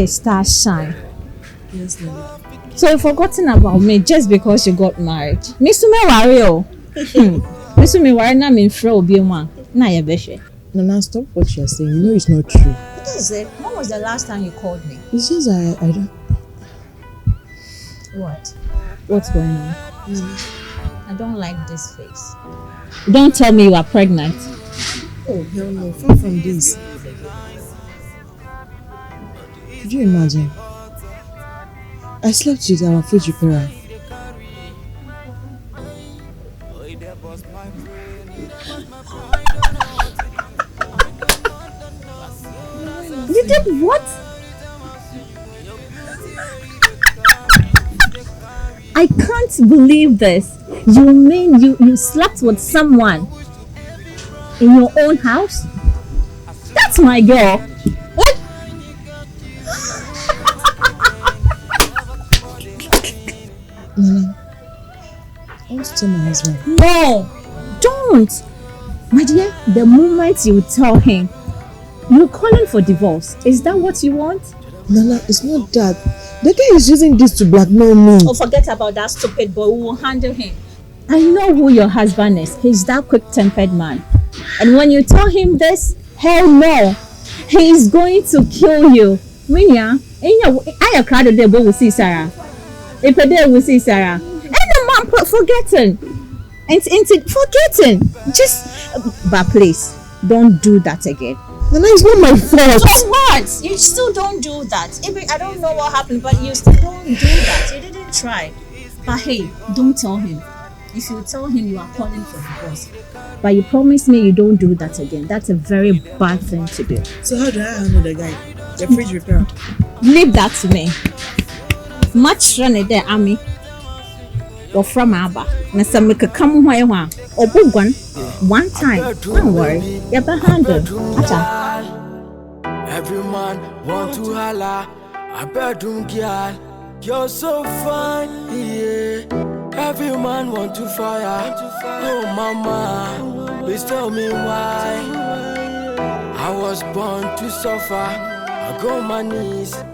Hey, Starshine. Yes, Lily. So you've forgotten about me just because you got married. Miss me worry. Miss me worry na me frɛ obi mu a na ye behwe. Nana, stop what you're saying. You know it's not true. What is it? When was the last time you called me? It's just I don't. What? What's going on? I don't like this face. Don't tell me you are pregnant. Oh, hell no. Far from this. Could you imagine? I slept with our fridge repairer. You did what? I can't believe this. You mean you slept with someone in your own house? That's my girl. What? Nana, I want to tell my husband. No, don't. My dear, the moment you tell him, you're calling for divorce. Is that what you want? Nana, it's not that. The guy is using this to blackmail me. Oh, forget about that stupid boy. We will handle him. I know who your husband is. He's that quick-tempered man. And when you tell him this, hell no. He is going to kill you. Minya, I cried the day we see Sarah. If a day we see Sarah. And the man forgetting. And forgetting. Just, but please, don't do that again. Nana, it's not my fault. So what? You still don't do that. I don't know what happened, but you still don't do that. You didn't try. But hey, don't tell him. If you tell him, you are calling for divorce. But you promise me you don't do that again. That's a very bad thing to do. So how do I handle the guy? The fridge repairer? Leave that to me. Much run there, Ami. Or from Abba. Na some make a come where you are. Or Bugwan. One time. Don't worry. You're behind them. Every man want to holla. I bedroom girl. You're so fine, yeah. Every man want to fire. Oh mama, please tell me why. I was born to suffer. I go on my knees.